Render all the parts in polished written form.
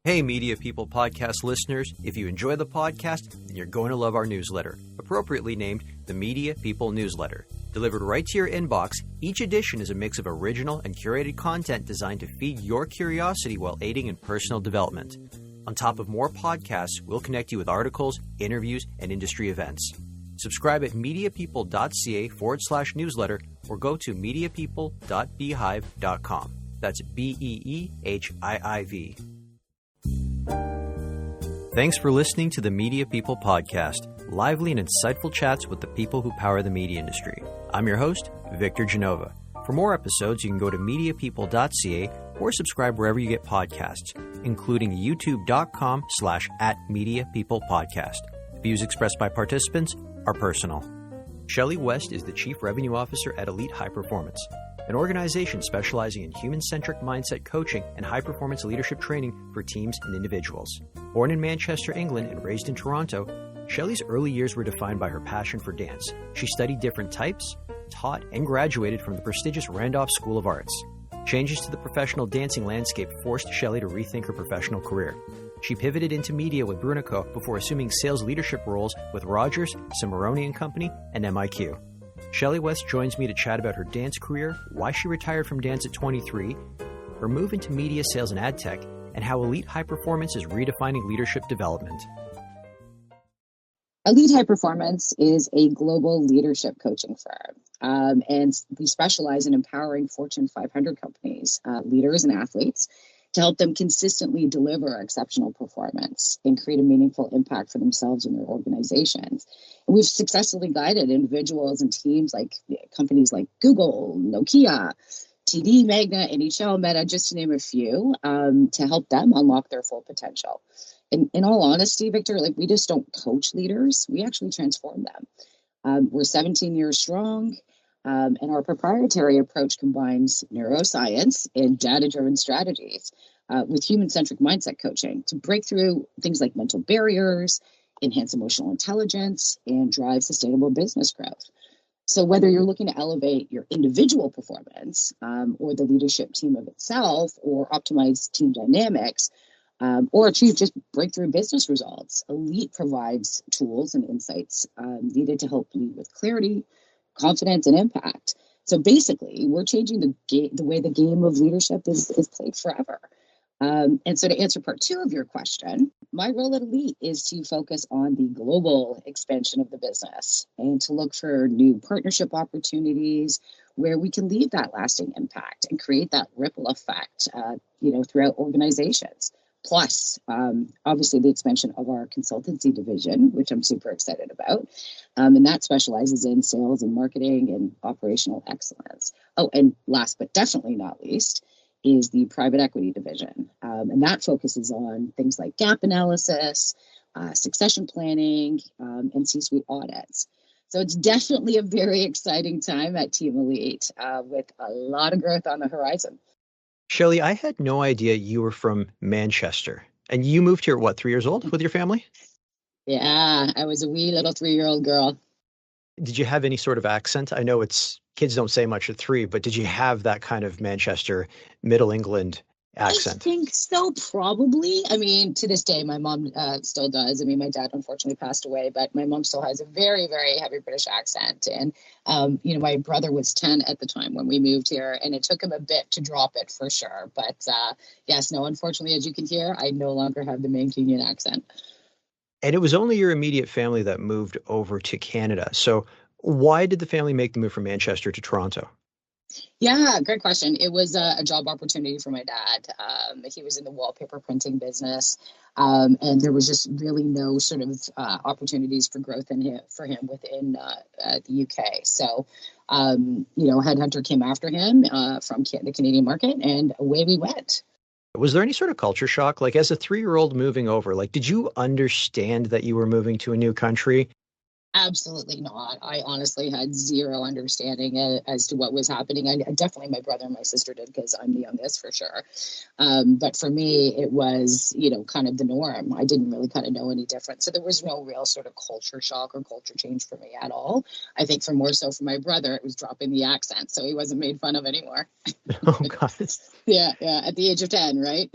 Hey, Media People podcast listeners. If you enjoy the podcast, then you're going to love our newsletter, appropriately named the Media People Newsletter. Delivered right to your inbox, each edition is a mix of original and curated content designed to feed your curiosity while aiding in personal development. On top of more podcasts, we'll connect you with articles, interviews, and industry events. Subscribe at mediapeople.ca/newsletter or go to mediapeople.beehiiv.com. That's BEEHIIV. Thanks for listening to the Media People podcast, lively and insightful chats with the people who power the media industry. I'm your host, Victor Genova. For more episodes, you can go to mediapeople.ca or subscribe wherever you get podcasts, including youtube.com/@mediapeoplepodcast. Views expressed by participants are personal. Shelley West is the Chief Revenue Officer at Elite High Performance, an organization specializing in human-centric mindset coaching and high-performance leadership training for teams and individuals. Born in Manchester, England, and raised in Toronto, Shelley's early years were defined by her passion for dance. She studied different types, taught, and graduated from the prestigious Randolph School of Arts. Changes to the professional dancing landscape forced Shelley to rethink her professional career. She pivoted into media with Brunico before assuming sales leadership roles with Rogers, Cimoroni Company, and MIQ. Shelley West joins me to chat about her dance career, why she retired from dance at 23, her move into media sales and adtech, and how Elite High Performance is redefining leadership development. Elite High Performance is a global leadership coaching firm, and we specialize in empowering Fortune 500 companies, leaders and athletes, to help them consistently deliver exceptional performance and create a meaningful impact for themselves and their organizations. And we've successfully guided individuals and teams like companies like Google, Nokia, TD, Magna, NHL, Meta, just to name a few, to help them unlock their full potential. In all honesty, Victor, we just don't coach leaders. We actually transform them. We're 17 years strong. And our proprietary approach combines neuroscience and data-driven strategies with human-centric mindset coaching to break through things like mental barriers, enhance emotional intelligence, and drive sustainable business growth. So whether you're looking to elevate your individual performance or the leadership team of itself, or optimize team dynamics, or achieve just breakthrough business results, Elite provides tools and insights needed to help lead with clarity, confidence, and impact. So basically, we're changing the way the game of leadership is played forever. And so to answer part two of your question, my role at Elite is to focus on the global expansion of the business and to look for new partnership opportunities where we can leave that lasting impact and create that ripple effect, throughout organizations. Plus, obviously, the expansion of our consultancy division, which I'm super excited about. And that specializes in sales and marketing and operational excellence. Oh, and last but definitely not least is the private equity division. And that focuses on things like gap analysis, succession planning, and C-suite audits. So it's definitely a very exciting time at Team Elite with a lot of growth on the horizon. Shelley, I had no idea you were from Manchester. And you moved here, 3 years old with your family? Yeah, I was a wee little 3-year-old girl. Did you have any sort of accent? I know kids don't say much at 3, but did you have that kind of Manchester, Middle England accent? I think so, probably. I mean, to this day, my mom still does. I mean, my dad unfortunately passed away, but my mom still has a very, very heavy British accent. And, my brother was 10 at the time when we moved here, and it took him a bit to drop it for sure. But yes, no, unfortunately, as you can hear, I no longer have the Mancunian accent. And it was only your immediate family that moved over to Canada. So why did the family make the move from Manchester to Toronto? Yeah, great question. It was a job opportunity for my dad. He was in the wallpaper printing business, and there was just really no sort of opportunities for growth for him within the UK. So, Headhunter came after him from the Canadian market, and away we went. Was there any sort of culture shock? Like, as a 3-year-old moving over, did you understand that you were moving to a new country? Absolutely not. I honestly had zero understanding as to what was happening. I definitely, my brother and my sister did, because I'm the youngest for sure. But for me, it was, kind of the norm. I didn't really kind of know any different. So there was no real sort of culture shock or culture change for me at all. I think for my brother, it was dropping the accent. So he wasn't made fun of anymore. Oh, God. Yeah. At the age of 10, right?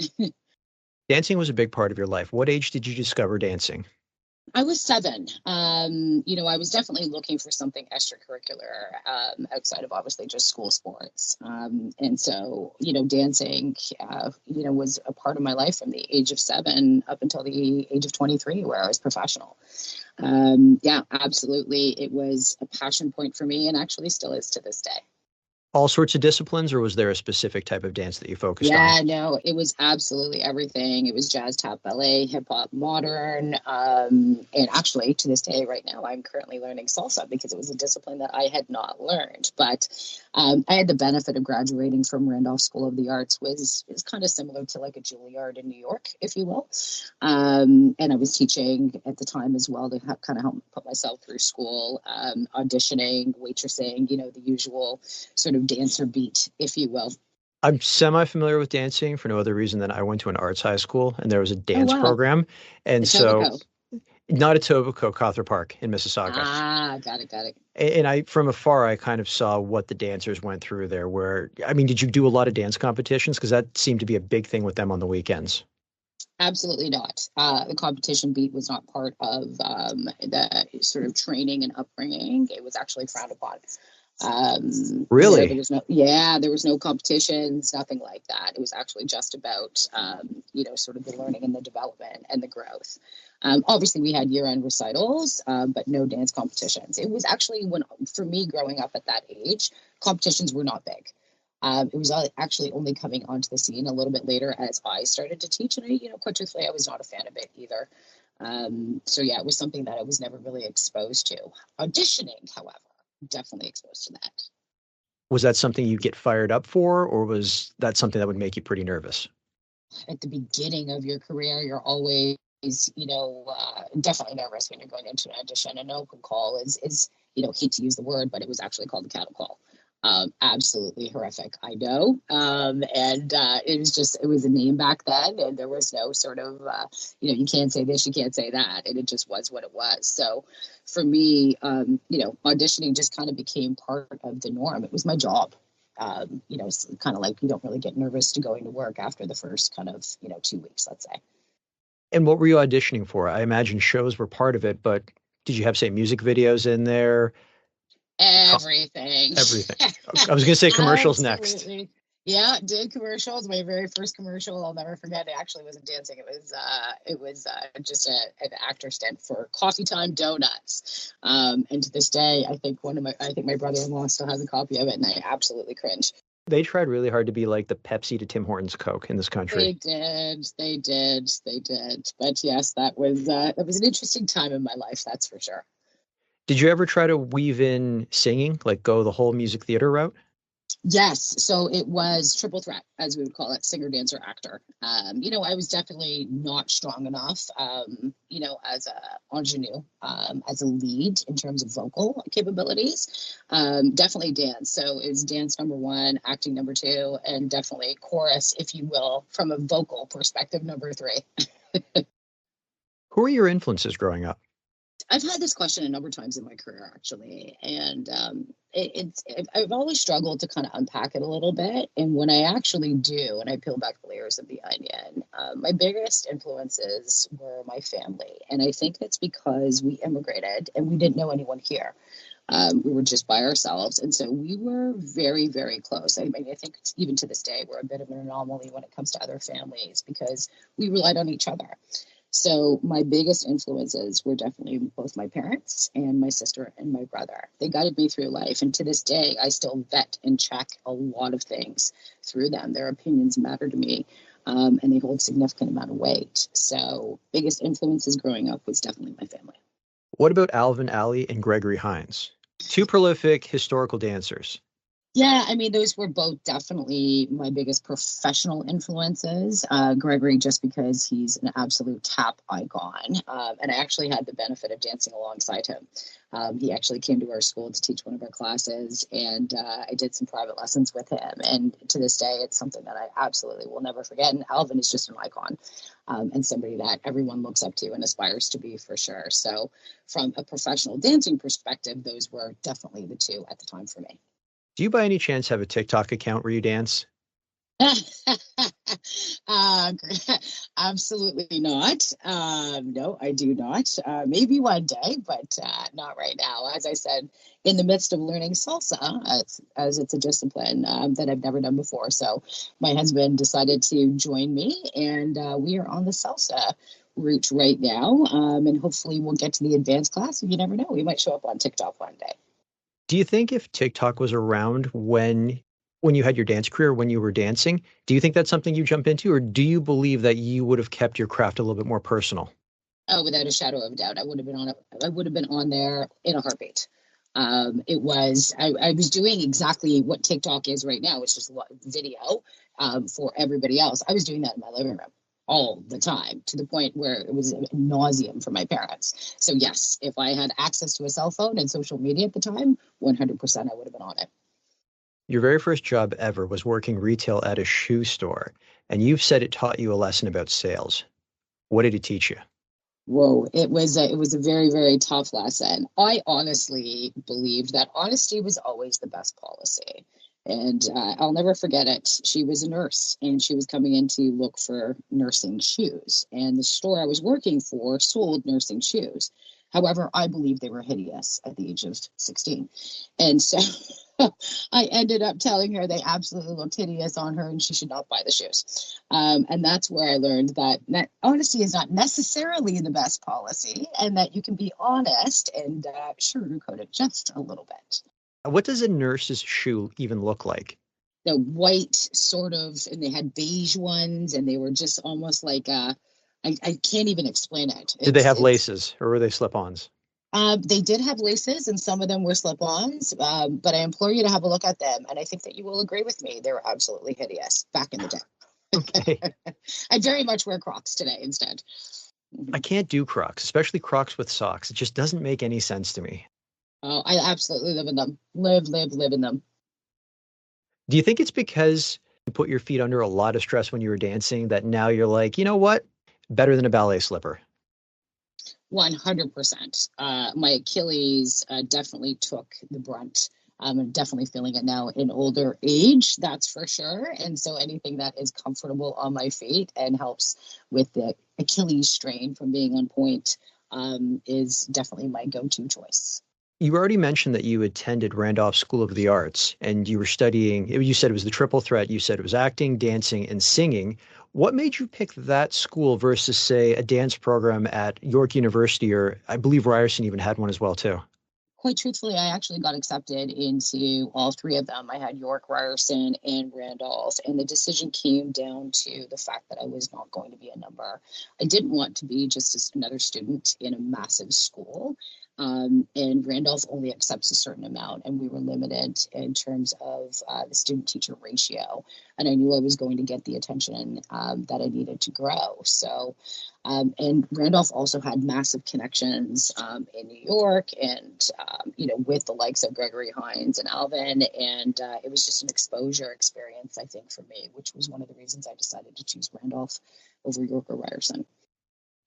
Dancing was a big part of your life. What age did you discover dancing? I was 7. I was definitely looking for something extracurricular outside of obviously just school sports. And so, dancing, was a part of my life from the age of 7 up until the age of 23, where I was professional. Yeah, absolutely. It was a passion point for me and actually still is to this day. All sorts of disciplines, or was there a specific type of dance that you focused on? Yeah, no, it was absolutely everything. It was jazz, tap, ballet, hip hop, modern. And actually, to this day, right now, I'm currently learning salsa because it was a discipline that I had not learned. But I had the benefit of graduating from Randolph School of the Arts, was kind of similar to like a Juilliard in New York, if you will. And I was teaching at the time as well to kind of help put myself through school, auditioning, waitressing, the usual sort of dancer beat, if you will. I'm semi-familiar with dancing for no other reason than I went to an arts high school and there was a Oh, dance wow. program. And so Etobicoke. not Etobicoke, Cawthra Park in Mississauga. Ah, got it, got it. And I, from afar, I kind of saw what the dancers went through there. I mean, did you do a lot of dance competitions? Because that seemed to be a big thing with them on the weekends. Absolutely not. The competition beat was not part of the sort of training and upbringing. It was actually frowned upon. There Really? was no competitions, nothing like that. It was actually just about, sort of the learning and the development and the growth. Obviously, we had year-end recitals, but no dance competitions. It was actually for me, growing up at that age, competitions were not big. It was actually only coming onto the scene a little bit later as I started to teach, and quite truthfully, I was not a fan of it either. So yeah, it was something that I was never really exposed to. Auditioning, however, definitely exposed to that. Was that something you get fired up for, or was that something that would make you pretty nervous? At the beginning of your career, you're always, definitely nervous when you're going into an audition. An open call is hate to use the word, but it was actually called the cattle call. Absolutely horrific, I know. And it was a name back then, and there was no sort of, you can't say this, you can't say that, and it just was what it was. So for me, auditioning just kind of became part of the norm. It was my job. It's kind of like you don't really get nervous to going to work after the first kind of, 2 weeks, let's say. And what were you auditioning for? I imagine shows were part of it, but did you have, say, music videos in there? Everything. Everything. I was going to say commercials next. Absolutely. Yeah, did commercials. My very first commercial, I'll never forget. It actually wasn't dancing. It was just an actor stint for Coffee Time Donuts. And to this day, I think my brother-in-law still has a copy of it, and I absolutely cringe. They tried really hard to be like the Pepsi to Tim Hortons Coke in this country. They did. But yes, that was an interesting time in my life. That's for sure. Did you ever try to weave in singing, like go the whole music theater route? Yes, so it was triple threat, as we would call it, singer, dancer, actor. I was definitely not strong enough, as a ingenue, as a lead in terms of vocal capabilities. Definitely dance. So it was dance number 1, acting number 2, and definitely chorus, if you will, from a vocal perspective, number 3. Who were your influences growing up? I've had this question a number of times in my career, actually, and I've always struggled to kind of unpack it a little bit. And when I actually do, and I peel back the layers of the onion, my biggest influences were my family, and I think that's because we immigrated and we didn't know anyone here. We were just by ourselves, and so we were very, very close. I mean, I think even to this day, we're a bit of an anomaly when it comes to other families because we relied on each other. So my biggest influences were definitely both my parents and my sister and my brother. They guided me through life. And to this day, I still vet and check a lot of things through them. Their opinions matter to me, and they hold significant amount of weight. So biggest influences growing up was definitely my family. What about Alvin Alley and Gregory Hines? Two prolific historical dancers. Yeah, I mean, those were both definitely my biggest professional influences. Gregory, just because he's an absolute tap icon. And I actually had the benefit of dancing alongside him. He actually came to our school to teach one of our classes, and I did some private lessons with him. And to this day, it's something that I absolutely will never forget. And Alvin is just an icon, and somebody that everyone looks up to and aspires to be, for sure. So from a professional dancing perspective, those were definitely the two at the time for me. Do you by any chance have a TikTok account where you dance? uh, Absolutely not. No, I do not. Maybe one day, but not right now. As I said, in the midst of learning salsa, as it's a discipline that I've never done before. So my husband decided to join me, and we are on the salsa route right now. And hopefully we'll get to the advanced class. You never know. We might show up on TikTok one day. Do you think if TikTok was around when you had your dance career, when you were dancing, do you think that's something you jump into, or do you believe that you would have kept your craft a little bit more personal? Oh, without a shadow of a doubt, I would have been on it. I would have been on there in a heartbeat. I was doing exactly what TikTok is right now, which is video for everybody else. I was doing that in my living room all the time, to the point where it was nauseum for my parents. So yes, if I had access to a cell phone and social media at the time, 100% I would have been on it. Your very first job ever was working retail at a shoe store, and you've said it taught you a lesson about sales. What did it teach you? Whoa, it was a very, very tough lesson. I honestly believed that honesty was always the best policy. And I'll never forget it. She was a nurse, and she was coming in to look for nursing shoes. And the store I was working for sold nursing shoes. However, I believed they were hideous at the age of 16. And so I ended up telling her they absolutely looked hideous on her and she should not buy the shoes. And that's where I learned that honesty is not necessarily the best policy, and that you can be honest and sugarcoat it just a little bit. What does a nurse's shoe even look like? The white sort of, and they had beige ones, and they were just almost like I can't even explain it. Did they have It's laces or were they slip-ons? They did have laces, and some of them were slip-ons, but I implore you to have a look at them, and I think that you will agree with me. They were absolutely hideous back in the day. Okay. I very much wear Crocs today instead. I can't do Crocs, especially Crocs with socks. It just doesn't make any sense to me. Oh, I absolutely live in them. Live in them. Do you think it's because you put your feet under a lot of stress when you were dancing that now you're like, you know what? Better than a ballet slipper. 100%. My Achilles definitely took the brunt. I'm definitely feeling it now in older age, that's for sure. And so anything that is comfortable on my feet and helps with the Achilles strain from being on point is definitely my go-to choice. You already mentioned that you attended Randolph School of the Arts and you were studying, you said it was the triple threat. You said it was acting, dancing, and singing. What made you pick that school versus, say, a dance program at York University, or I believe Ryerson even had one as well, too? Quite truthfully, I actually got accepted into all three of them. I had York, Ryerson, and Randolph, and the decision came down to the fact that I was not going to be a number. I didn't want to be just another student in a massive school. And Randolph only accepts a certain amount, and we were limited in terms of the student-teacher ratio. And I knew I was going to get the attention that I needed to grow. So, and Randolph also had massive connections in New York, and with the likes of Gregory Hines and Alvin, and it was just an exposure experience, I think, for me, which was one of the reasons I decided to choose Randolph over York or Ryerson.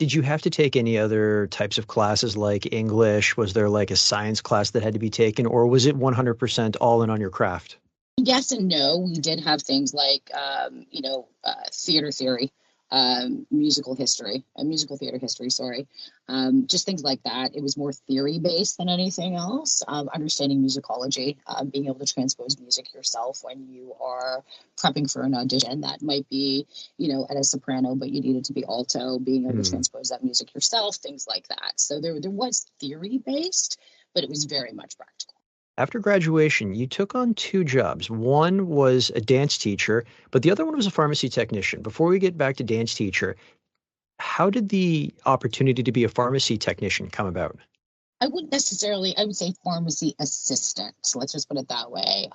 Did you have to take any other types of classes like English? Was there like a science class that had to be taken, or was it 100% all in on your craft? Yes and no. We did have things like, theater theory, musical theater history, sorry. Just things like that. It was more theory based than anything else. Understanding musicology, being able to transpose music yourself when you are prepping for an audition. That might be, at a soprano, but you needed to be alto, being able to transpose that music yourself, things like that. So there was theory based, but it was very much practical. After graduation, you took on two jobs. One was a dance teacher, but the other one was a pharmacy technician. Before we get back to dance teacher, how did the opportunity to be a pharmacy technician come about? I would say pharmacy assistant. So let's just put it that way.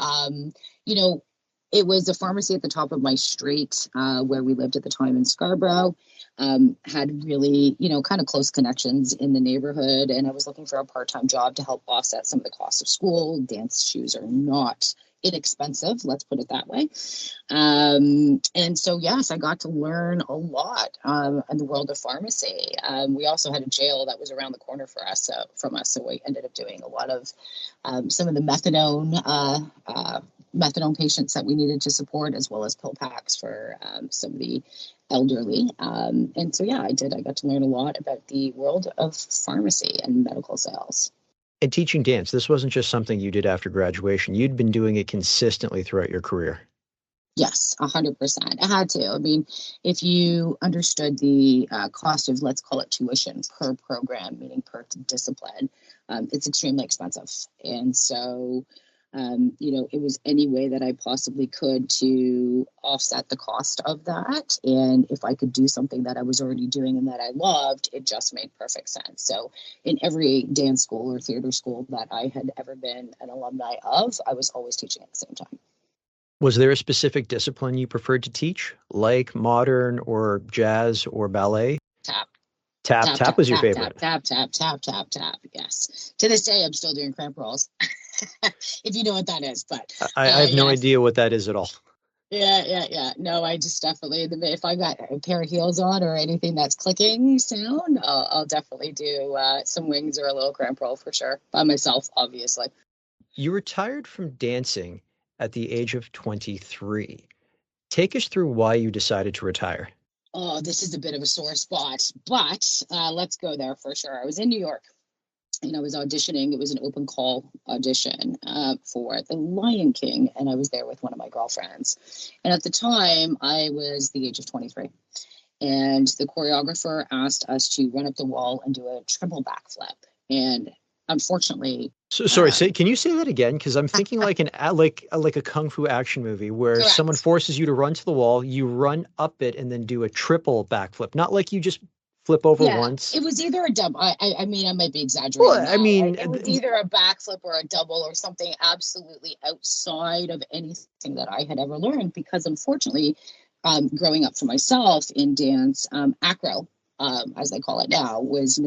It was a pharmacy at the top of my street where we lived at the time in Scarborough. Had really, kind of close connections in the neighborhood. And I was looking for a part-time job to help offset some of the costs of school. Dance shoes are not inexpensive, let's put it that way. And so, yes, I got to learn a lot in the world of pharmacy. We also had a jail that was around the corner from us. So we ended up doing a lot of some of the methadone patients that we needed to support, as well as pill packs for some of the elderly. And so, yeah, I did. I got to learn a lot about the world of pharmacy and medical sales. And teaching dance, this wasn't just something you did after graduation. You'd been doing it consistently throughout your career. Yes, 100%. I had to. I mean, if you understood the cost of, let's call it tuition per program, meaning per discipline, it's extremely expensive. And so, it was any way that I possibly could to offset the cost of that. And if I could do something that I was already doing and that I loved, it just made perfect sense. So in every dance school or theater school that I had ever been an alumni of, I was always teaching at the same time. Was there a specific discipline you preferred to teach, like modern or jazz or ballet? Tap was your favorite. Tap. Yes. To this day, I'm still doing cramp rolls, if you know what that is. But I have no idea what that is at all. Yeah. No, I just definitely, if I got a pair of heels on or anything that's clicking sound, I'll definitely do some wings or a little cramp roll for sure, by myself, obviously. You retired from dancing at the age of 23. Take us through why you decided to retire. Oh, this is a bit of a sore spot, but let's go there for sure. I was in New York and I was auditioning. It was an open call audition for The Lion King, and I was there with one of my girlfriends. And at the time, I was the age of 23. And the choreographer asked us to run up the wall and do a triple backflip. And unfortunately, sorry, can you say that again? Because I'm thinking like a kung fu action movie where correct. Someone forces you to run to the wall, you run up it, and then do a triple backflip. Not like you just flip over once. It was either a double. I mean, I might be exaggerating. Well, I mean, it was either a backflip or a double or something absolutely outside of anything that I had ever learned. Because unfortunately, growing up for myself in dance, acro, as they call it now, was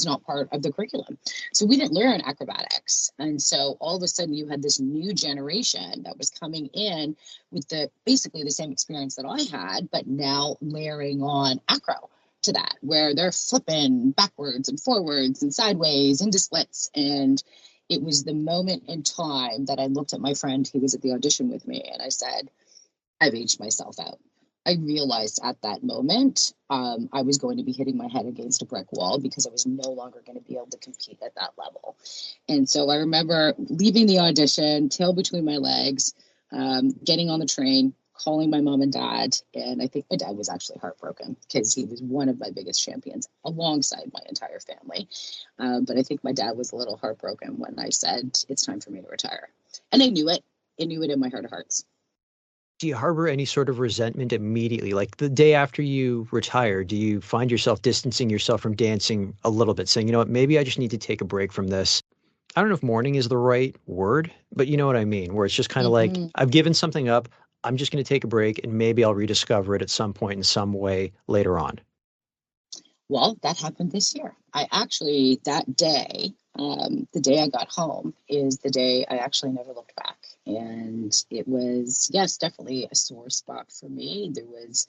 not part of the curriculum. So we didn't learn acrobatics. And so all of a sudden you had this new generation that was coming in with basically the same experience that I had, but now layering on acro to that, where they're flipping backwards and forwards and sideways into splits. And it was the moment in time that I looked at my friend who was at the audition with me and I said, I've aged myself out. I realized at that moment I was going to be hitting my head against a brick wall because I was no longer going to be able to compete at that level. And so I remember leaving the audition, tail between my legs, getting on the train, calling my mom and dad. And I think my dad was actually heartbroken because he was one of my biggest champions alongside my entire family. But I think my dad was a little heartbroken when I said, it's time for me to retire. And I knew it. I knew it in my heart of hearts. Do you harbor any sort of resentment immediately? Like the day after you retire, do you find yourself distancing yourself from dancing a little bit, saying, you know what, maybe I just need to take a break from this? I don't know if mourning is the right word, but you know what I mean, where it's just kind of like, I've given something up. I'm just going to take a break and maybe I'll rediscover it at some point in some way later on. Well, that happened this year. That day, the day I got home is the day I actually never looked back. And it was, yes, definitely a sore spot for me. There was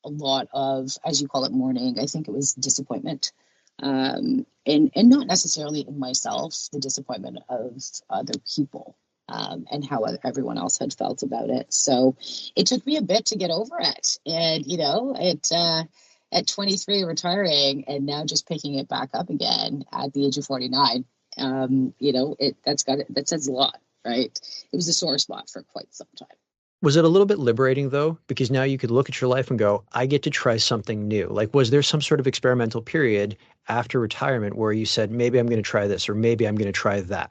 a lot of, as you call it, mourning. I think it was disappointment. And not necessarily in myself, the disappointment of other people and how everyone else had felt about it. So it took me a bit to get over it. And, at 23 retiring and now just picking it back up again at the age of 49, that says a lot, right? It was a sore spot for quite some time. Was it a little bit liberating though? Because now you could look at your life and go, I get to try something new. Like, was there some sort of experimental period after retirement where you said, maybe I'm going to try this, or maybe I'm going to try that?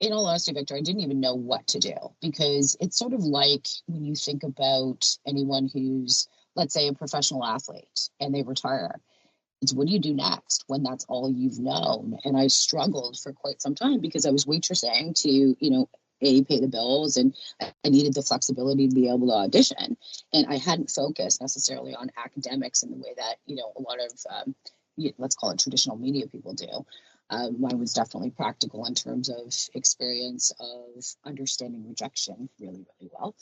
In all honesty, Victor, I didn't even know what to do, because it's sort of like when you think about anyone who's, let's say, a professional athlete and they retire. It's what do you do next when that's all you've known? And I struggled for quite some time because I was waitressing to, pay the bills, and I needed the flexibility to be able to audition. And I hadn't focused necessarily on academics in the way that, a lot of, let's call it traditional media people do. Mine was definitely practical in terms of experience of understanding rejection really, really well.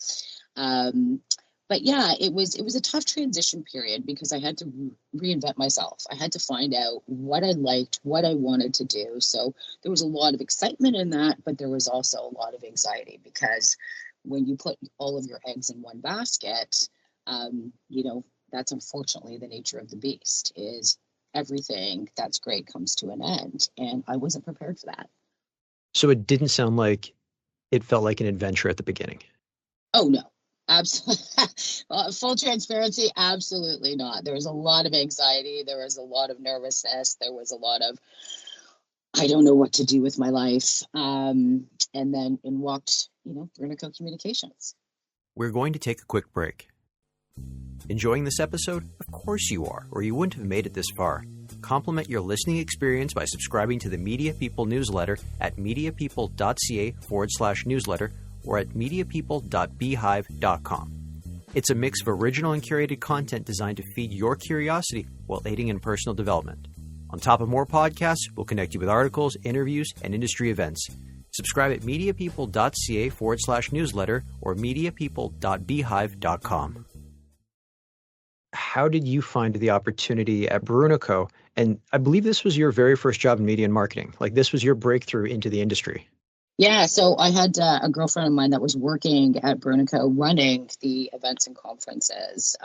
But yeah, it was a tough transition period because I had to reinvent myself. I had to find out what I liked, what I wanted to do. So there was a lot of excitement in that, but there was also a lot of anxiety because when you put all of your eggs in one basket, that's unfortunately the nature of the beast. Is everything that's great comes to an end, and I wasn't prepared for that. So it didn't sound like it felt like an adventure at the beginning. Oh no, absolutely. Full transparency, absolutely not. There was a lot of anxiety. There was a lot of nervousness. There was a lot of, I don't know what to do with my life. And then in walked, Brunico Communications. We're going to take a quick break. Enjoying this episode? Of course you are, or you wouldn't have made it this far. Complement your listening experience by subscribing to the Media People newsletter at mediapeople.ca/newsletter or at mediapeople.beehive.com. It's a mix of original and curated content designed to feed your curiosity while aiding in personal development. On top of more podcasts, we'll connect you with articles, interviews, and industry events. Subscribe at mediapeople.ca/newsletter or mediapeople.beehive.com. How did you find the opportunity at Brunico? And I believe this was your very first job in media and marketing. Like, this was your breakthrough into the industry. Yeah, so I had a girlfriend of mine that was working at Brunico running the events and conferences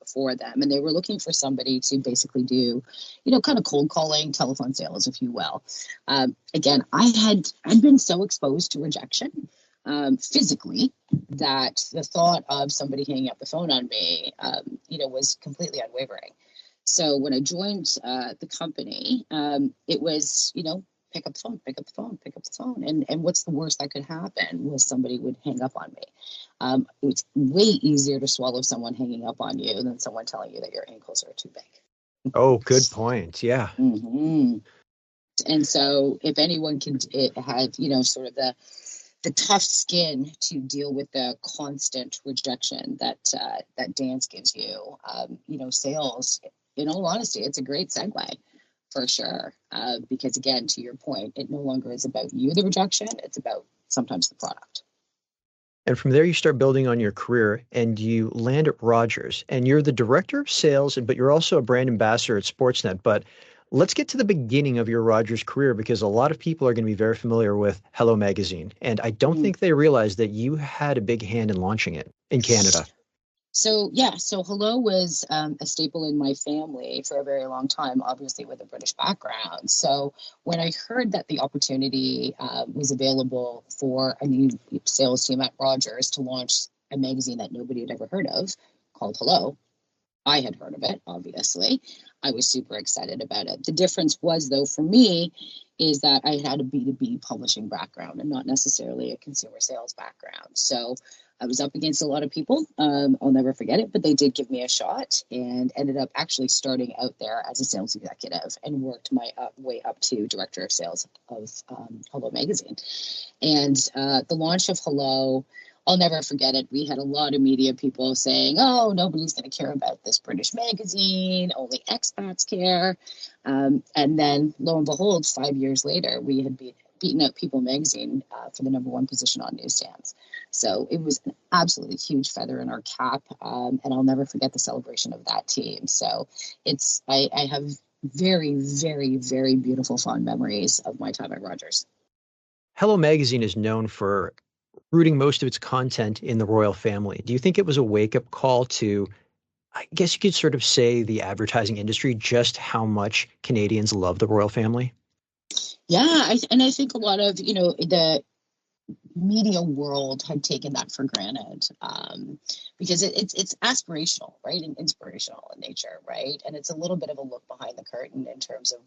for them. And they were looking for somebody to basically do, kind of cold calling, telephone sales, if you will. Again, I'd been so exposed to rejection physically that the thought of somebody hanging up the phone on me, was completely unwavering. So when I joined the company, it was, pick up the phone, pick up the phone, pick up the phone. And what's the worst that could happen was somebody would hang up on me. It's way easier to swallow someone hanging up on you than someone telling you that your ankles are too big. Oh, good point. Yeah. Mm-hmm. And so if anyone can have, sort of the tough skin to deal with the constant rejection that dance gives you, sales, in all honesty, it's a great segue. For sure. Because again, to your point, it no longer is about you, the rejection, it's about sometimes the product. And from there, you start building on your career and you land at Rogers and you're the director of sales, but you're also a brand ambassador at Sportsnet. But let's get to the beginning of your Rogers career because a lot of people are going to be very familiar with Hello Magazine. And I don't think they realize that you had a big hand in launching it in Canada. So Hello was a staple in my family for a very long time, obviously with a British background. So when I heard that the opportunity was available for a new sales team at Rogers to launch a magazine that nobody had ever heard of called Hello, I had heard of it, obviously. I was super excited about it. The difference was, though, for me, is that I had a B2B publishing background and not necessarily a consumer sales background. So I was up against a lot of people. I'll never forget it, but they did give me a shot and ended up actually starting out there as a sales executive and worked my way up to director of sales of Hello Magazine. And the launch of Hello, I'll never forget it. We had a lot of media people saying, oh, nobody's going to care about this British magazine. Only expats care. And then, lo and behold, 5 years later, we had beaten out People magazine for the #1 position on newsstands. So it was an absolutely huge feather in our cap. And I'll never forget the celebration of that team. So I have very, very, very beautiful, fond memories of my time at Rogers. Hello Magazine is known for rooting most of its content in the royal family. Do you think it was a wake-up call to, I guess you could sort of say, the advertising industry, just how much Canadians love the royal family? Yeah, I think a lot of, the media world had taken that for granted because it's aspirational, right, and inspirational in nature, right, and it's a little bit of a look behind the curtain in terms of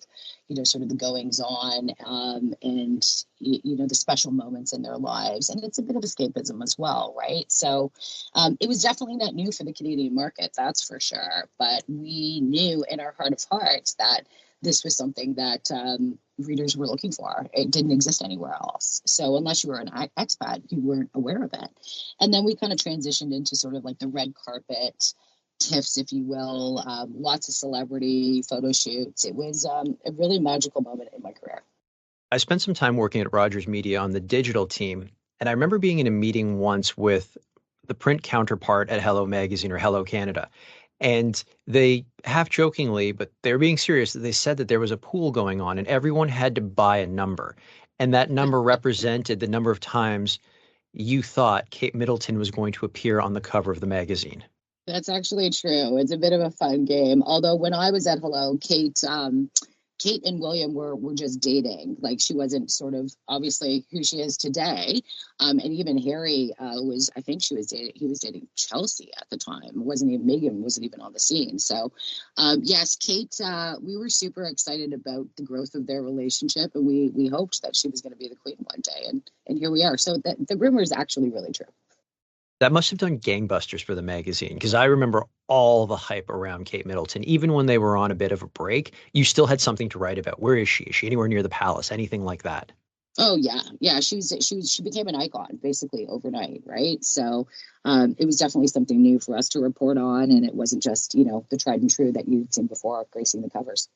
sort of the goings on and the special moments in their lives, and it's a bit of escapism as well, right? So it was definitely not new for the Canadian market, that's for sure, but we knew in our heart of hearts that this was something that readers were looking for. It didn't exist anywhere else. So unless you were an expat, you weren't aware of it. And then we kind of transitioned into sort of like the red carpet tiffs, if you will, lots of celebrity photo shoots. It was a really magical moment in my career. I spent some time working at Rogers Media on the digital team, and I remember being in a meeting once with the print counterpart at Hello Magazine or Hello Canada. And they half jokingly, but they're being serious, they said that there was a pool going on and everyone had to buy a number. And that number represented the number of times you thought Kate Middleton was going to appear on the cover of the magazine. That's actually true. It's a bit of a fun game. Although when I was at Hello, Kate and William were just dating. Like she wasn't sort of obviously who she is today. And even Harry was, I think he was dating Chelsea at the time. Megan wasn't even on the scene. So yes, Kate, we were super excited about the growth of their relationship, and we hoped that she was going to be the queen one day, and here we are. So the rumor is actually really true. That must have done gangbusters for the magazine because I remember all the hype around Kate Middleton. Even when they were on a bit of a break, you still had something to write about. Where is she? Is she anywhere near the palace? Anything like that? Oh yeah. She became an icon basically overnight, right? So it was definitely something new for us to report on, and it wasn't just the tried and true that you'd seen before gracing the covers.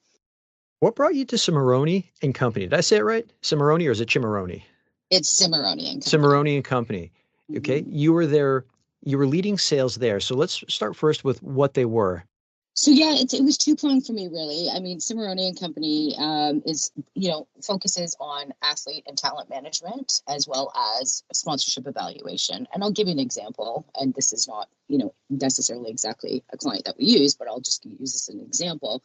What brought you to Cimoroni and Company? Did I say it right? Cimoroni or is it Cimoroni? It's Cimoroni and Company. Cimoroni and Company. Okay. Mm-hmm. You were there. You were leading sales there. So let's start first with what they were. So yeah, it was two-pronged for me, really. I mean, Cimoroni and Company is, focuses on athlete and talent management as well as sponsorship evaluation. And I'll give you an example. And this is not, necessarily exactly a client that we use, but I'll just use this as an example.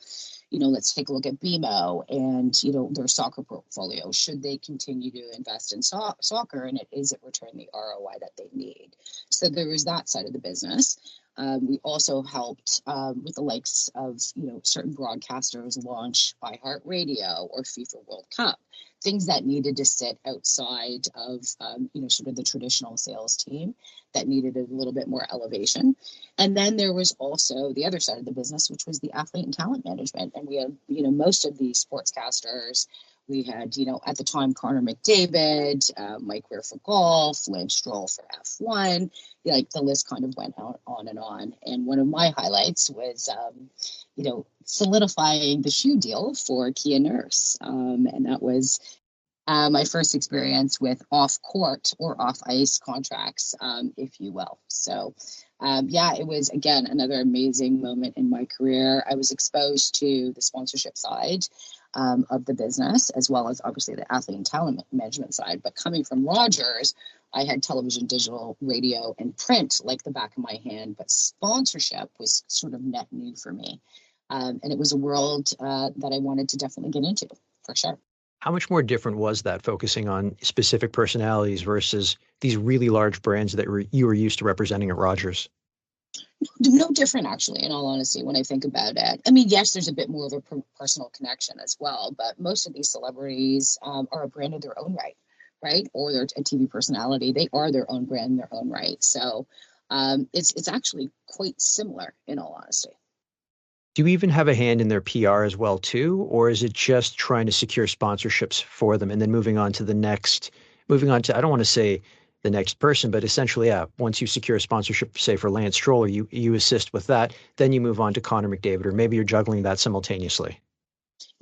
Let's take a look at BMO and, their soccer portfolio. Should they continue to invest in soccer, and is it return the ROI that they need? So there was that side of the business. We also helped with the likes of, certain broadcasters launch iHeartRadio or FIFA World Cup, things that needed to sit outside of, sort of the traditional sales team that needed a little bit more elevation. And then there was also the other side of the business, which was the athlete and talent management. And we had, most of the sportscasters. We had, at the time, Connor McDavid, Mike Weir for golf, Lance Stroll for F1. Like the list kind of went on and on. And one of my highlights was, solidifying the shoe deal for Kia Nurse. And that was my first experience with off-court or off-ice contracts, if you will. So, it was, again, another amazing moment in my career. I was exposed to the sponsorship side of the business, as well as obviously the athlete and talent management side. But coming from Rogers, I had television, digital, radio, and print like the back of my hand, but sponsorship was sort of net new for me. And it was a world that I wanted to definitely get into, for sure. How much more different was that, focusing on specific personalities versus these really large brands that you were used to representing at Rogers? No different, actually, in all honesty, when I think about it. I mean, yes, there's a bit more of a personal connection as well, but most of these celebrities are a brand of their own right? Or they're a TV personality. They are their own brand in their own right. So it's actually quite similar, in all honesty. Do you even have a hand in their PR as well, too? Or is it just trying to secure sponsorships for them and then moving on to, I don't want to say the next person, but essentially, once you secure a sponsorship, say for Lance Stroll, or you assist with that, then you move on to Connor McDavid, or maybe you're juggling that simultaneously.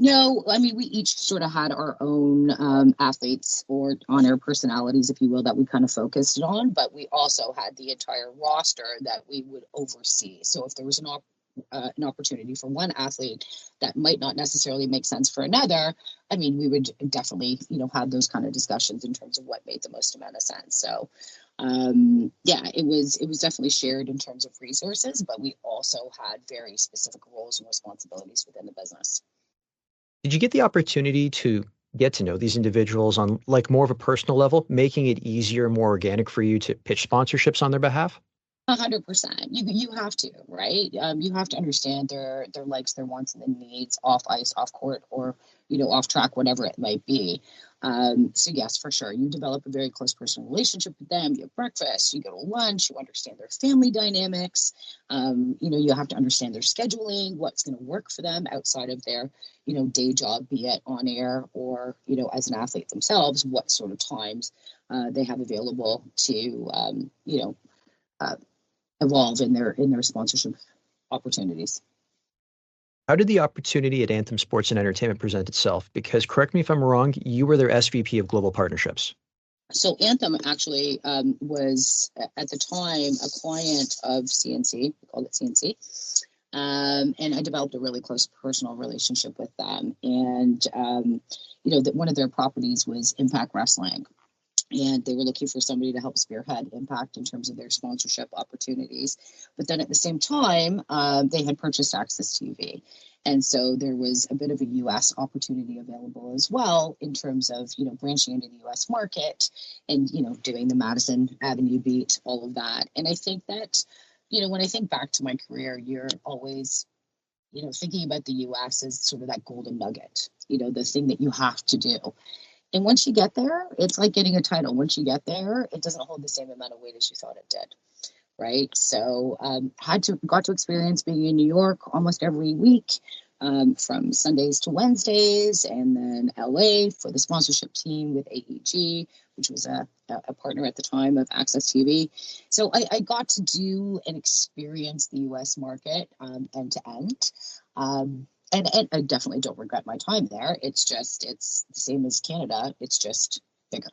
No, I mean, we each sort of had our own athletes or on-air personalities, if you will, that we kind of focused on, but we also had the entire roster that we would oversee. So if there was an opportunity for one athlete that might not necessarily make sense for another, I mean, we would definitely, have those kind of discussions in terms of what made the most amount of sense. So, it was definitely shared in terms of resources, but we also had very specific roles and responsibilities within the business. Did you get the opportunity to get to know these individuals on like more of a personal level, making it easier, more organic for you to pitch sponsorships on their behalf? 100%. You have to, right? You have to understand their likes, their wants, and their needs off ice, off court, or off track, whatever it might be. So yes, for sure, you develop a very close personal relationship with them. You have breakfast, you go to lunch, you understand their family dynamics. You have to understand their scheduling, what's going to work for them outside of their day job, be it on air or as an athlete themselves. What sort of times they have available to evolve in their sponsorship opportunities. How did the opportunity at Anthem Sports and Entertainment present itself? Because correct me if I'm wrong, you were their SVP of Global Partnerships. So Anthem actually was at the time a client of CNC. We called it CNC. And I developed a really close personal relationship with them. And, one of their properties was Impact Wrestling. And they were looking for somebody to help spearhead Impact in terms of their sponsorship opportunities. But then at the same time, they had purchased Access TV. And so there was a bit of a U.S. opportunity available as well in terms of, branching into the U.S. market and, doing the Madison Avenue beat, all of that. And I think that, when I think back to my career, you're always, thinking about the U.S. as sort of that golden nugget, the thing that you have to do. And once you get there, it's like getting a title. Once you get there, it doesn't hold the same amount of weight as you thought it did, right? So got to experience being in New York almost every week, from Sundays to Wednesdays, and then LA for the sponsorship team with AEG, which was a partner at the time of Access TV. So I got to do and experience the U.S. market end to end. And I definitely don't regret my time there. It's the same as Canada. It's just bigger.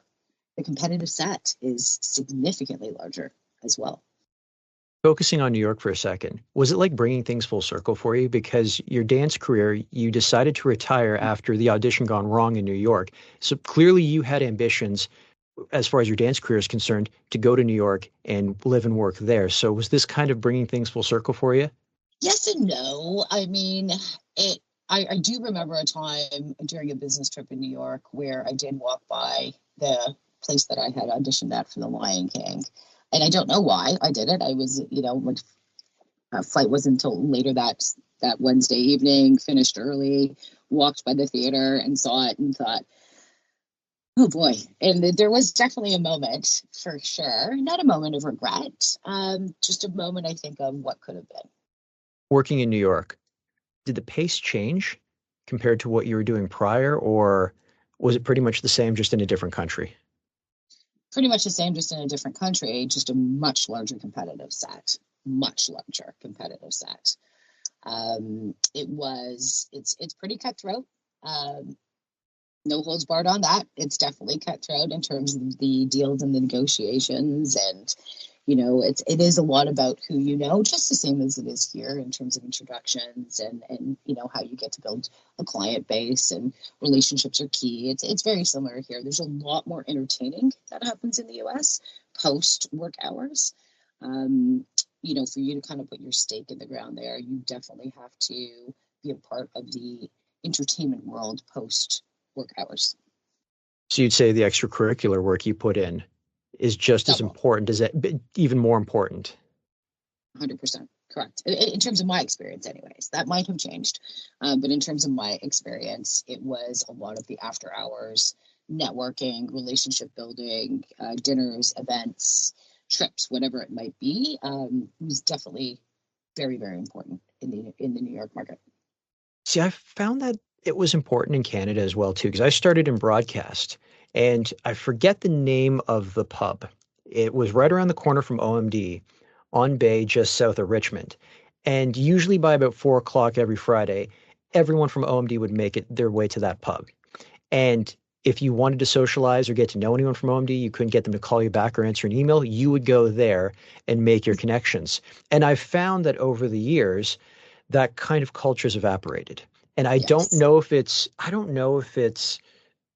The competitive set is significantly larger as well. Focusing on New York for a second, was it like bringing things full circle for you? Because your dance career, you decided to retire after the audition gone wrong in New York. So clearly you had ambitions, as far as your dance career is concerned, to go to New York and live and work there. So was this kind of bringing things full circle for you? Yes and no. I mean, I do remember a time during a business trip in New York where I did walk by the place that I had auditioned at for The Lion King. And I don't know why I did it. I was, my flight wasn't until later that Wednesday evening, finished early, walked by the theater and saw it and thought, oh boy. And there was definitely a moment for sure. Not a moment of regret, just a moment I think of what could have been. Working in New York, did the pace change compared to what you were doing prior, or was it pretty much the same, just in a different country? Pretty much the same, just in a different country, just a much larger competitive set. It's pretty cutthroat. No holds barred on that. It's definitely cutthroat in terms of the deals and the negotiations, and it is a lot about who you know, just the same as it is here in terms of introductions and how you get to build a client base, and relationships are key. It's very similar here. There's a lot more entertaining that happens in the US post work hours. For you to kind of put your stake in the ground there, you definitely have to be a part of the entertainment world post work hours. So you'd say the extracurricular work you put in is just as important, is it even more important? 100%. Correct. In terms of my experience, anyways, that might have changed. But in terms of my experience, it was a lot of the after hours, networking, relationship building, dinners, events, trips, whatever it might be, was definitely very, very important in the New York market. See, I found that it was important in Canada as well, too, because I started in broadcast. And I forget the name of the pub. It was right around the corner from OMD on Bay, just south of Richmond. And usually by about 4 o'clock every Friday, everyone from OMD would make it their way to that pub. And if you wanted to socialize or get to know anyone from OMD, you couldn't get them to call you back or answer an email, you would go there and make your connections. And I've found that over the years, that kind of culture has evaporated. And I don't know if it's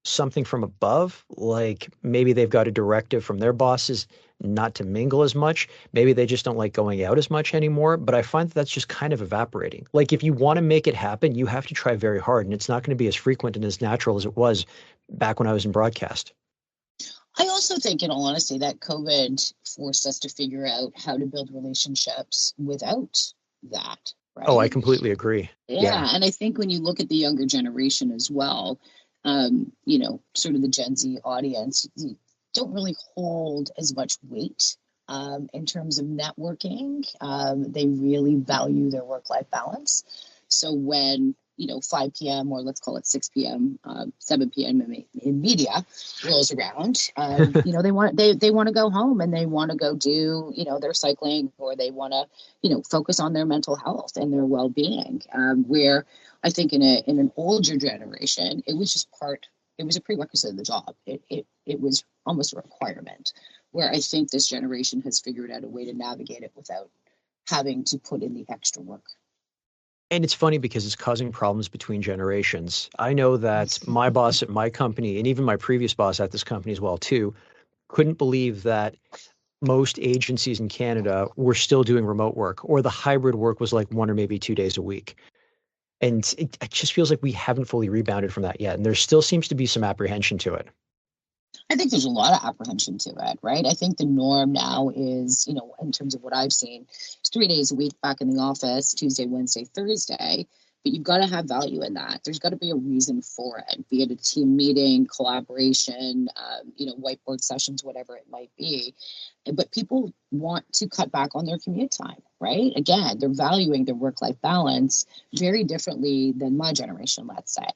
something from above, like maybe they've got a directive from their bosses not to mingle as much. Maybe they just don't like going out as much anymore. But I find that that's just kind of evaporating. Like if you want to make it happen, you have to try very hard. And it's not going to be as frequent and as natural as it was back when I was in broadcast. I also think, in all honesty, that COVID forced us to figure out how to build relationships without that. Right? Oh, I completely agree. Yeah. And I think when you look at the younger generation as well, sort of the Gen Z audience, you don't really hold as much weight in terms of networking. They really value their work-life balance. So when, 5 p.m. or let's call it 6 p.m., 7 p.m. in media rolls around, they want to go home and they want to go do, their cycling, or they want to, focus on their mental health and their well-being. Where I think in an older generation, it was a prerequisite of the job. It was almost a requirement, where I think this generation has figured out a way to navigate it without having to put in the extra work. And it's funny because it's causing problems between generations. I know that my boss at my company, and even my previous boss at this company as well too, couldn't believe that most agencies in Canada were still doing remote work, or the hybrid work was like 1 or maybe 2 days a week. And it just feels like we haven't fully rebounded from that yet. And there still seems to be some apprehension to it. I think there's a lot of apprehension to it, right? I think the norm now is, in terms of what I've seen, it's 3 days a week back in the office, Tuesday, Wednesday, Thursday. But you've got to have value in that. There's got to be a reason for it, be it a team meeting, collaboration, whiteboard sessions, whatever it might be. But people want to cut back on their commute time, right? Again, they're valuing their work-life balance very differently than my generation, let's say.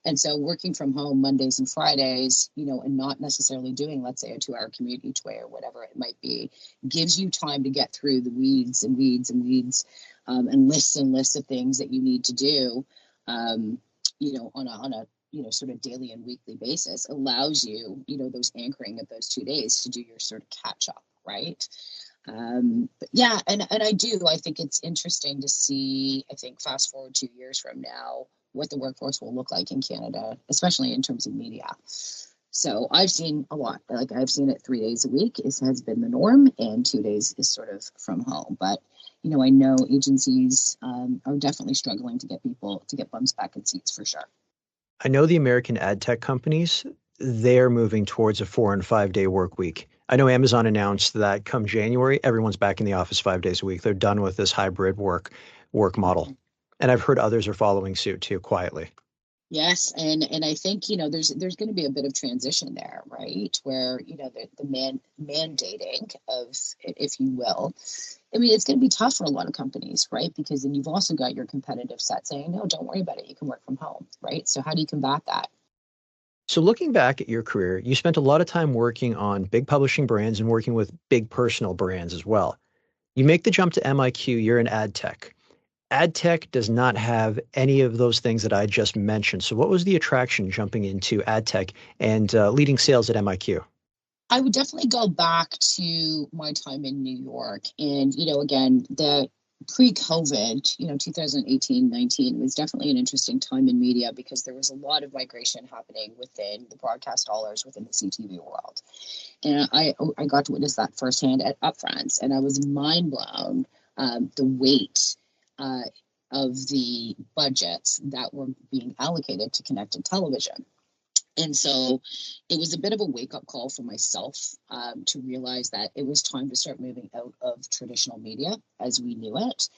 And so working from home Mondays and Fridays, and not necessarily doing, let's say, a 2-hour commute each way or whatever it might be, gives you time to get through the weeds and lists of things that you need to do, on a sort of daily and weekly basis, allows you, those anchoring of those 2 days to do your sort of catch up, right? But yeah, and I think it's interesting to see, I think fast forward 2 years from now, what the workforce will look like in Canada, especially in terms of media. So I've seen a lot. Like I've seen it 3 days a week has been the norm, and 2 days is sort of from home. But I know agencies are definitely struggling to get bums back in seats for sure. I know the American ad tech companies, they're moving towards a 4 and 5 day work week. I know Amazon announced that come January, everyone's back in the office 5 days a week. They're done with this hybrid work model. And I've heard others are following suit too, quietly. Yes, and I think there's going to be a bit of transition there, right? Where the mandating of, if you will, I mean, it's going to be tough for a lot of companies, right? Because then you've also got your competitive set saying, no, don't worry about it, you can work from home, right? So how do you combat that? So looking back at your career, you spent a lot of time working on big publishing brands and working with big personal brands as well. You make the jump to MIQ, you're in ad tech. Ad tech does not have any of those things that I just mentioned. So what was the attraction jumping into ad tech and leading sales at MIQ? I would definitely go back to my time in New York. And, again, the pre-COVID, 2018-19 was definitely an interesting time in media because there was a lot of migration happening within the broadcast dollars within the CTV world. And I got to witness that firsthand at Upfronts, and I was mind blown the weight of the budgets that were being allocated to connected television. And so it was a bit of a wake-up call for myself to realize that it was time to start moving out of traditional media as we knew it,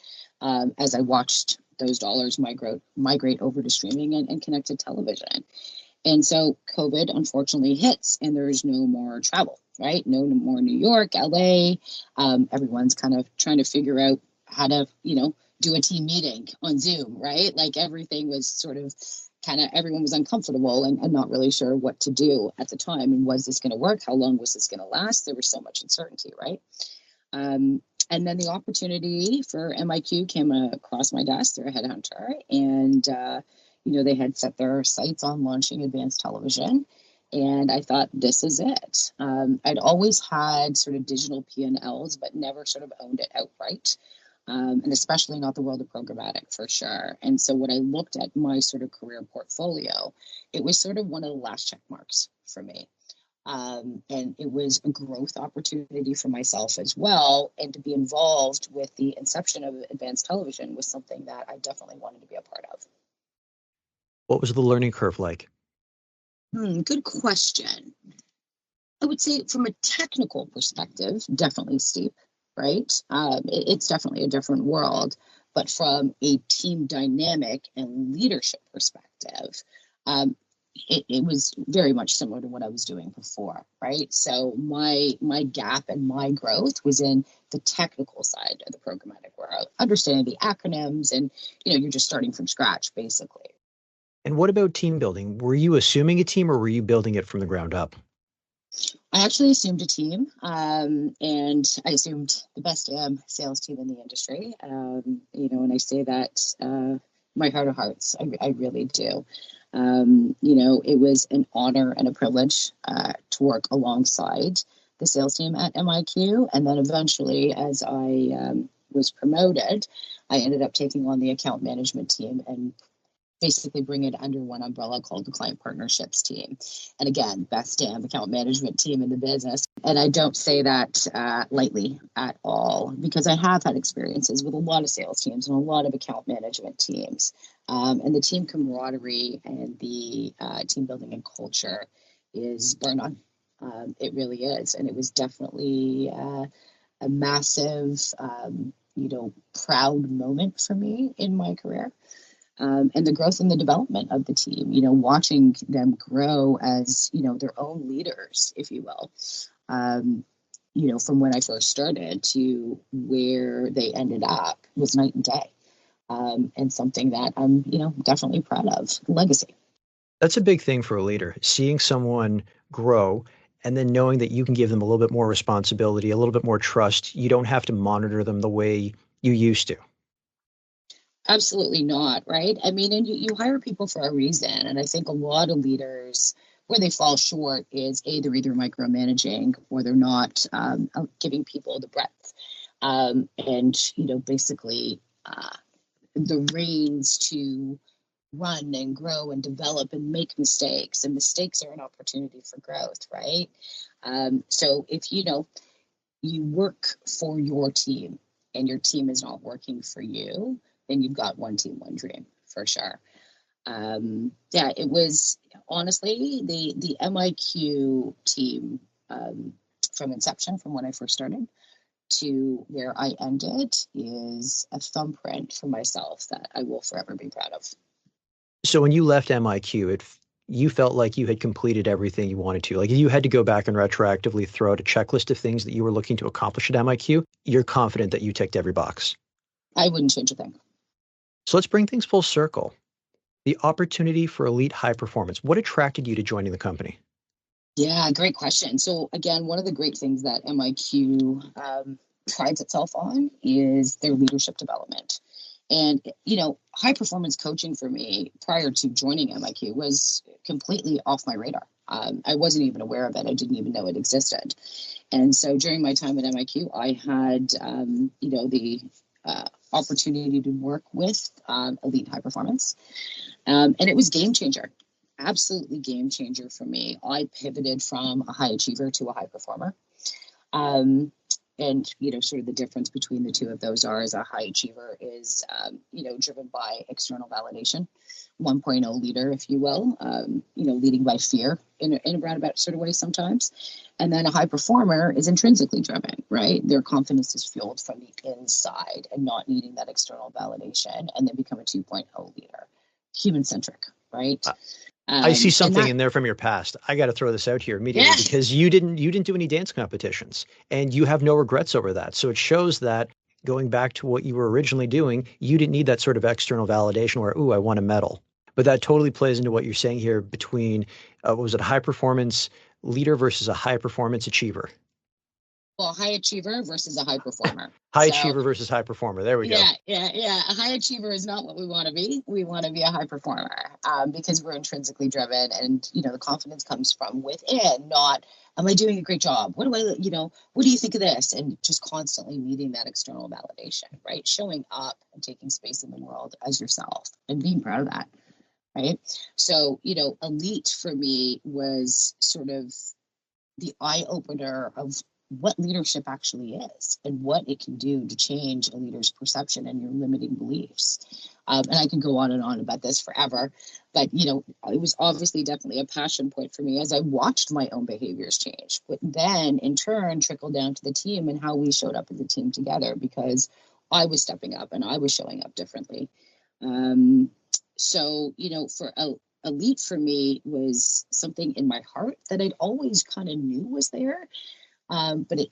as I watched those dollars migrate over to streaming and connected television. And so COVID unfortunately hits, and there's no more travel, right? No more New York, LA. Everyone's kind of trying to figure out how to, do a team meeting on Zoom, right? Like everything was sort of everyone was uncomfortable and not really sure what to do at the time. And was this going to work? How long was this going to last? There was so much uncertainty, right? And then the opportunity for MIQ came across my desk. They're a headhunter, and they had set their sights on launching advanced television. And I thought, this is it. I'd always had sort of digital P&Ls, but never sort of owned it outright. And especially not the world of programmatic, for sure. And so when I looked at my sort of career portfolio, it was sort of one of the last check marks for me. And it was a growth opportunity for myself as well. And to be involved with the inception of advanced television was something that I definitely wanted to be a part of. What was the learning curve like? Good question. I would say from a technical perspective, definitely steep. Right? It's definitely a different world, but from a team dynamic and leadership perspective, it was very much similar to what I was doing before, right? So my gap and my growth was in the technical side of the programmatic world, understanding the acronyms, and you're just starting from scratch, basically. And what about team building? Were you assuming a team or were you building it from the ground up? I actually assumed a team, and I assumed the best sales team in the industry. And I say that my heart of hearts, I really do. It was an honor and a privilege to work alongside the sales team at MIQ. And then eventually, as I was promoted, I ended up taking on the account management team and basically bring it under one umbrella called the client partnerships team. And again, best damn account management team in the business. And I don't say that lightly at all, because I have had experiences with a lot of sales teams and a lot of account management teams. And the team camaraderie and the team building and culture is bar none. It really is. And it was definitely a massive, proud moment for me in my career. And the growth and the development of the team, watching them grow as, their own leaders, if you will, from when I first started to where they ended up was night and day. And something that I'm, definitely proud of. Legacy. That's a big thing for a leader, seeing someone grow and then knowing that you can give them a little bit more responsibility, a little bit more trust. You don't have to monitor them the way you used to. Absolutely not, right? I mean, and you hire people for a reason. And I think a lot of leaders, where they fall short is they're either micromanaging or they're not giving people the breadth basically the reins to run and grow and develop and make mistakes. And mistakes are an opportunity for growth, right? So if you work for your team and your team is not working for you, then you've got one team, one dream for sure. It was honestly the MIQ team from inception, from when I first started to where I ended, is a thumbprint for myself that I will forever be proud of. So when you left MIQ, you felt like you had completed everything you wanted to. Like you had to go back and retroactively throw out a checklist of things that you were looking to accomplish at MIQ. You're confident that you ticked every box. I wouldn't change a thing. So let's bring things full circle. The opportunity for elite high performance. What attracted you to joining the company? Yeah, great question. So again, one of the great things that MIQ prides itself on is their leadership development. And, high performance coaching for me prior to joining MIQ was completely off my radar. I wasn't even aware of it. I didn't even know it existed. And so during my time at MIQ, I had, the opportunity to work with elite high performance. And it was game changer, absolutely game changer for me. I pivoted from a high achiever to a high performer. And, sort of the difference between the two of those is a high achiever is, driven by external validation, 1.0 leader, if you will, leading by fear in a roundabout sort of way sometimes. And then a high performer is intrinsically driven, right? Their confidence is fueled from the inside and not needing that external validation, and then become a 2.0 leader, human-centric, right? I see something in there from your past. I got to throw this out here immediately because you didn't do any dance competitions and you have no regrets over that. So it shows that going back to what you were originally doing, you didn't need that sort of external validation where, ooh, I won a medal. But that totally plays into what you're saying here between, what was it, a high performance leader versus a high performance achiever? Well, high achiever versus a high performer. Achiever versus high performer. There we go. Yeah. A high achiever is not what we want to be. We want to be a high performer because we're intrinsically driven, and the confidence comes from within. Not, am I doing a great job? What do you think of this? And just constantly needing that external validation, right? Showing up and taking space in the world as yourself and being proud of that, right? So elite for me was sort of the eye opener of what leadership actually is and what it can do to change a leader's perception and your limiting beliefs. And I can go on and on about this forever, but it was obviously definitely a passion point for me as I watched my own behaviors change, but then in turn trickled down to the team and how we showed up as a team together, because I was stepping up and I was showing up differently. So for elite for me was something in my heart that I'd always kind of knew was there. But it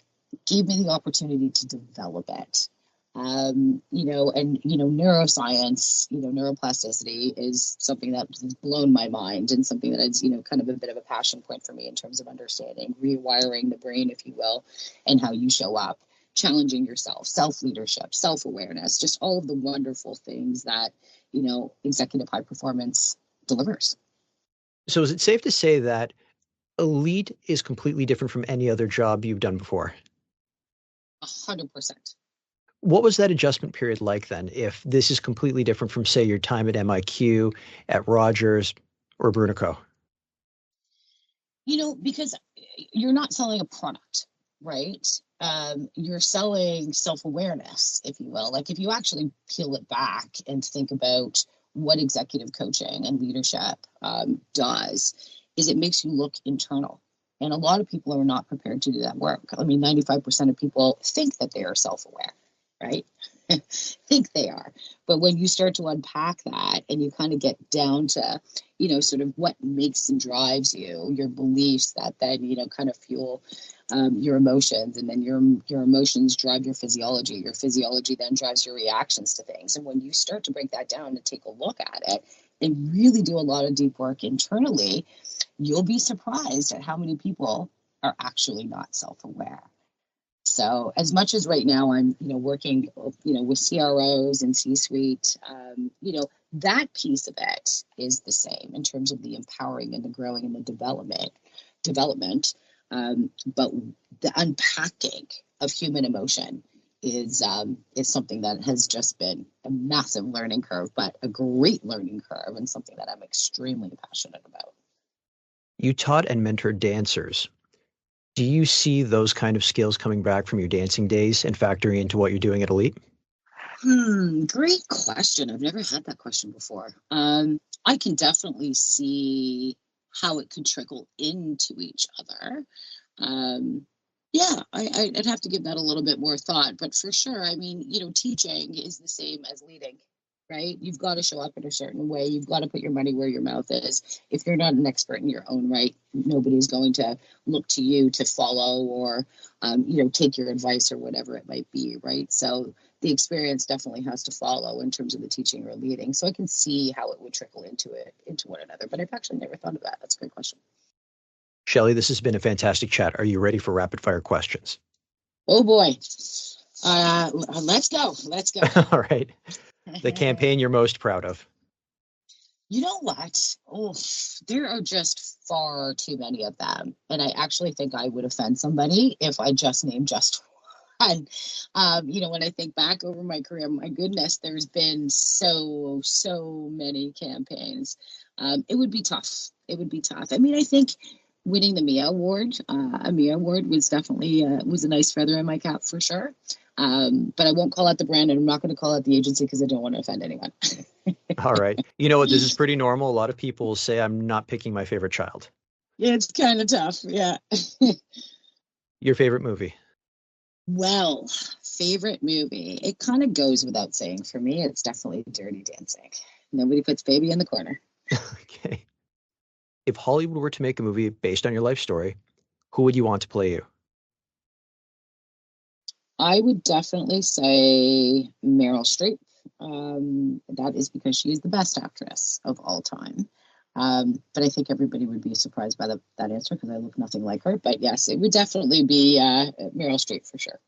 gave me the opportunity to develop it. Neuroscience, neuroplasticity is something that has blown my mind and something that is, kind of a bit of a passion point for me in terms of understanding, rewiring the brain, if you will, and how you show up, challenging yourself, self-leadership, self-awareness, just all of the wonderful things that, executive high performance delivers. So is it safe to say that Elite is completely different from any other job you've done before? 100%. What was that adjustment period like then, if this is completely different from, say, your time at MIQ, at Rogers, or Brunico? Because you're not selling a product, right? You're selling self-awareness, if you will. Like if you actually peel it back and think about what executive coaching and leadership does, is it makes you look internal. And a lot of people are not prepared to do that work. I mean, 95% of people think that they are self-aware, right? Think they are. But when you start to unpack that and you kind of get down to, sort of what makes and drives you, your beliefs that then, kind of fuel your emotions, and then your emotions drive your physiology. Your physiology then drives your reactions to things. And when you start to break that down and take a look at it and really do a lot of deep work internally, you'll be surprised at how many people are actually not self-aware. So as much as right now I'm, working, with CROs and C-suite, that piece of it is the same in terms of the empowering and the growing and the development. But the unpacking of human emotion is something that has just been a massive learning curve, but a great learning curve and something that I'm extremely passionate about. You taught and mentored dancers. Do you see those kind of skills coming back from your dancing days and factoring into what you're doing at Elite? Great question. I've never had that question before. I can definitely see how it could trickle into each other. I'd have to give that a little bit more thought, but for sure, I mean, teaching is the same as leading, right? You've got to show up in a certain way. You've got to put your money where your mouth is. If you're not an expert in your own right, nobody's going to look to you to follow or, take your advice or whatever it might be, right? So the experience definitely has to follow in terms of the teaching or leading. So I can see how it would trickle into one another, but I've actually never thought of that. That's a great question. Shelley, this has been a fantastic chat. Are you ready for rapid fire questions? Oh boy. Let's go. All right. The campaign you're most proud of? You know what? Oh, there are just far too many of them. And I actually think I would offend somebody if I just named just one. When I think back over my career, my goodness, there's been so many campaigns. It would be tough. I mean, I think winning the MIA Award, was definitely was a nice feather in my cap for sure. But I won't call out the brand, and I'm not going to call out the agency because I don't want to offend anyone. All right. You know what? This is pretty normal. A lot of people say I'm not picking my favorite child. Yeah, it's kind of tough. Yeah. Your favorite movie? Well, favorite movie. It kind of goes without saying for me. It's definitely Dirty Dancing. Nobody puts baby in the corner. Okay. If Hollywood were to make a movie based on your life story, who would you want to play you? I would definitely say Meryl Streep. That is because she is the best actress of all time. But I think everybody would be surprised by that answer because I look nothing like her. But yes, it would definitely be Meryl Streep for sure.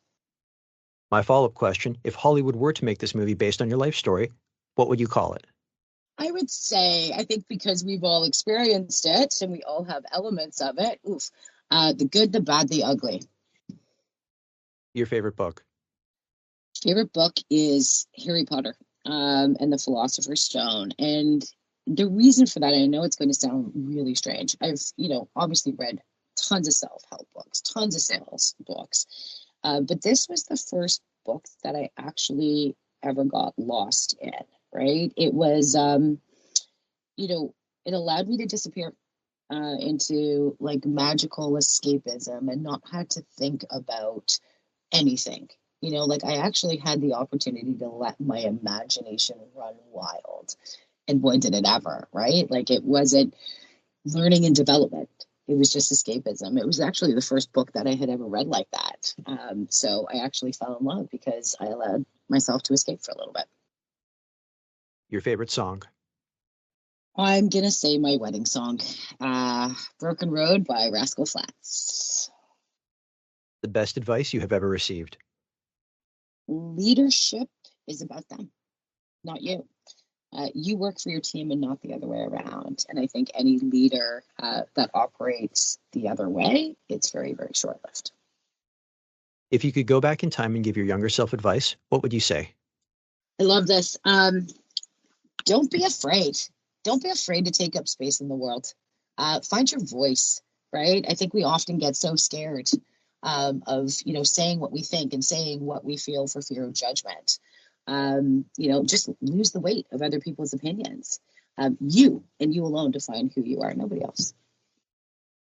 My follow-up question, if Hollywood were to make this movie based on your life story, what would you call it? I would say, I think because we've all experienced it and we all have elements of it, the good, the bad, the ugly. Your favorite book? Favorite book is Harry Potter and the Philosopher's Stone. And the reason for that, I know it's going to sound really strange. I've, obviously read tons of self-help books, tons of sales books. But this was the first book that I actually ever got lost in, right? It was, it allowed me to disappear into like magical escapism and not have to think about anything. Like I actually had the opportunity to let my imagination run wild. And boy, did it ever, right? Like it wasn't learning and development. it was just escapism. It was actually the first book that I had ever read like that. So I actually fell in love because I allowed myself to escape for a little bit. Your favorite song? I'm going to say my wedding song, Broken Road by Rascal Flatts. The best advice you have ever received? Leadership is about them, not you. You work for your team and not the other way around. And I think any leader that operates the other way, it's very, very short-lived. If you could go back in time and give your younger self advice, what would you say? I love this. Don't be afraid. Don't be afraid to take up space in the world. Find your voice, right? I think we often get so scared of, saying what we think and saying what we feel for fear of judgment. Just lose the weight of other people's opinions. You and you alone define who you are, nobody else.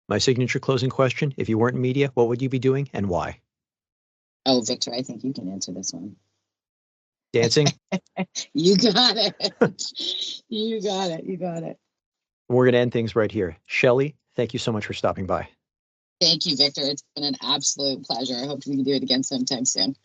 My signature closing question, if you weren't in media, what would you be doing and why? Oh, Victor, I think you can answer this one. Dancing? You got it. You got it. You got it. We're going to end things right here. Shelley, thank you so much for stopping by. Thank you, Victor. It's been an absolute pleasure. I hope we can do it again sometime soon.